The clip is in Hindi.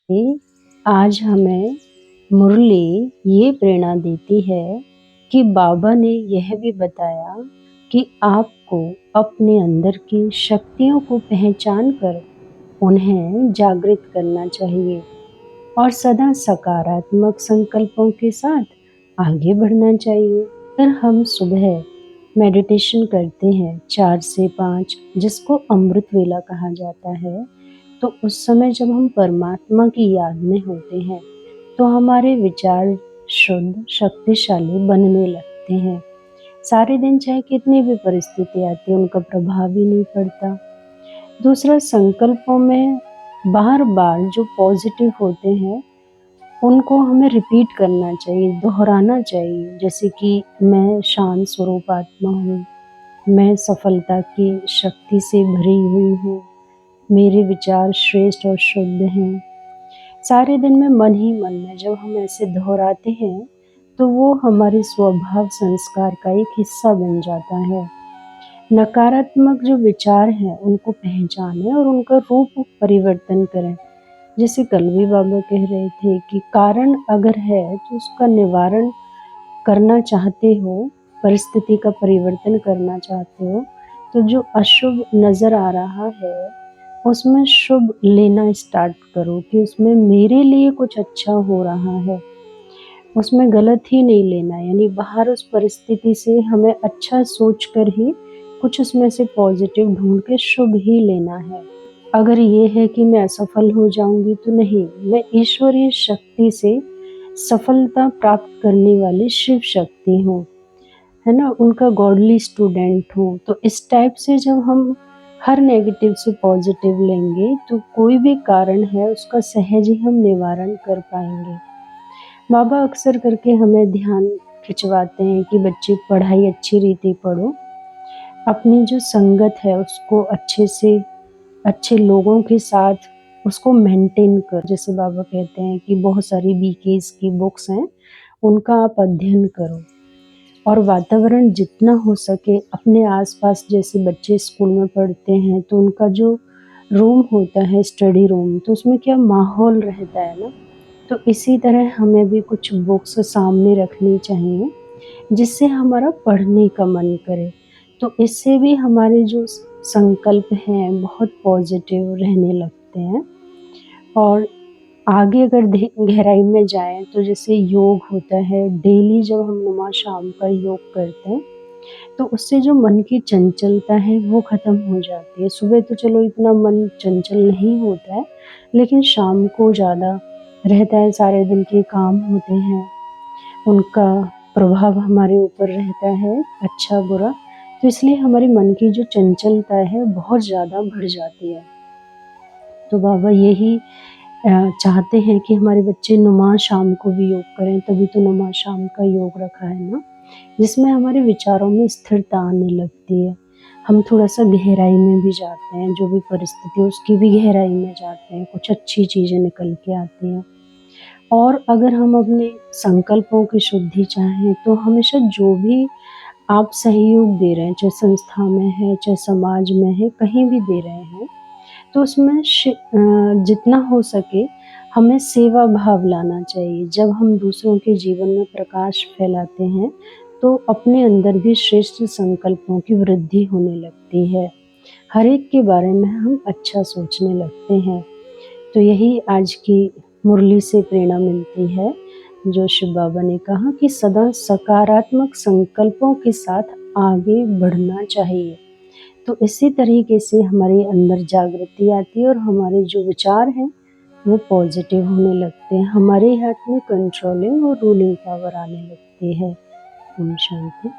कि आज हमें मुरली ये प्रेरणा देती है कि बाबा ने यह भी बताया कि आपको अपने अंदर की शक्तियों को पहचान कर उन्हें जागृत करना चाहिए और सदा सकारात्मक संकल्पों के साथ आगे बढ़ना चाहिए। अगर हम सुबह मेडिटेशन करते हैं 4 से 5, जिसको अमृत वेला कहा जाता है, तो उस समय जब हम परमात्मा की याद में होते हैं तो हमारे विचार शुद्ध शक्तिशाली बनने लगते हैं। सारे दिन चाहे कितनी भी परिस्थिति आती है, उनका प्रभाव ही नहीं पड़ता। दूसरा, संकल्पों में बार बार जो पॉजिटिव होते हैं उनको हमें रिपीट करना चाहिए, दोहराना चाहिए। जैसे कि मैं शांत स्वरूप आत्मा हूँ, मैं सफलता की शक्ति से भरी हुई हूँ, मेरे विचार श्रेष्ठ और शुद्ध हैं। सारे दिन में मन ही मन में जब हम ऐसे दोहराते हैं तो वो हमारे स्वभाव संस्कार का एक हिस्सा बन जाता है। नकारात्मक जो विचार हैं उनको पहचानें और उनका रूप परिवर्तन करें। जैसे कल भी बाबा कह रहे थे कि कारण अगर है तो उसका निवारण करना चाहते हो, परिस्थिति का परिवर्तन करना चाहते हो, तो जो अशुभ नज़र आ रहा है उसमें शुभ लेना स्टार्ट करो कि उसमें मेरे लिए कुछ अच्छा हो रहा है, उसमें गलत ही नहीं लेना। यानी बाहर उस परिस्थिति से हमें अच्छा सोच कर ही कुछ उसमें से पॉजिटिव ढूंढ के शुभ ही लेना है। अगर ये है कि मैं असफल हो जाऊंगी तो नहीं, मैं ईश्वरीय शक्ति से सफलता प्राप्त करने वाली शिव शक्ति हूँ, है ना, उनका गॉडली स्टूडेंट हूँ। तो इस टाइप से जब हम हर नेगेटिव से पॉजिटिव लेंगे तो कोई भी कारण है उसका सहज ही हम निवारण कर पाएंगे। बाबा अक्सर करके हमें ध्यान खिंचवाते हैं कि बच्चे पढ़ाई अच्छी रीति पढ़ो, अपनी जो संगत है उसको अच्छे से अच्छे लोगों के साथ उसको मेंटेन कर। जैसे बाबा कहते हैं कि बहुत सारी बीकेस की बुक्स हैं, उनका आप अध्ययन करो और वातावरण जितना हो सके अपने आसपास। जैसे बच्चे स्कूल में पढ़ते हैं तो उनका जो रूम होता है स्टडी रूम, तो उसमें क्या माहौल रहता है ना, तो इसी तरह हमें भी कुछ बुक्स सामने रखनी चाहिए जिससे हमारा पढ़ने का मन करे। तो इससे भी हमारे जो संकल्प हैं बहुत पॉजिटिव रहने लगते हैं। और आगे अगर गहराई में जाएं तो जैसे योग होता है, डेली जब हम नुमा शाम का योग करते हैं तो उससे जो मन की चंचलता है वो ख़त्म हो जाती है। सुबह तो चलो इतना मन चंचल नहीं होता है, लेकिन शाम को ज़्यादा रहता है। सारे दिन के काम होते हैं, उनका प्रभाव हमारे ऊपर रहता है, अच्छा बुरा। तो इसलिए हमारे मन की जो चंचलता है बहुत ज़्यादा बढ़ जाती है। तो बाबा यही चाहते हैं कि हमारे बच्चे नुमा शाम को भी योग करें, तभी तो नुमा शाम का योग रखा है ना, जिसमें हमारे विचारों में स्थिरता आने लगती है। हम थोड़ा-सा गहराई में भी जाते हैं, जो भी परिस्थिति है उसकी भी गहराई में जाते हैं, कुछ अच्छी चीज़ें निकल के आती हैं। और अगर हम अपने संकल्पों की शुद्धि चाहें तो हमेशा जो भी आप सहयोग दे रहे हैं, चाहे संस्था में है, चाहे समाज में है, कहीं भी दे रहे हैं, तो उसमें जितना हो सके हमें सेवा भाव लाना चाहिए। जब हम दूसरों के जीवन में प्रकाश फैलाते हैं तो अपने अंदर भी श्रेष्ठ संकल्पों की वृद्धि होने लगती है। हर एक के बारे में हम अच्छा सोचने लगते हैं। तो यही आज की मुरली से प्रेरणा मिलती है, जो शिव बाबा ने कहा कि सदा सकारात्मक संकल्पों के साथ आगे बढ़ना चाहिए। तो इसी तरीके से हमारे अंदर जागृति आती है और हमारे जो विचार हैं वो पॉजिटिव होने लगते हैं। हमारे हाथ में कंट्रोलिंग और रूलिंग पावर आने लगती है। ओम शांति।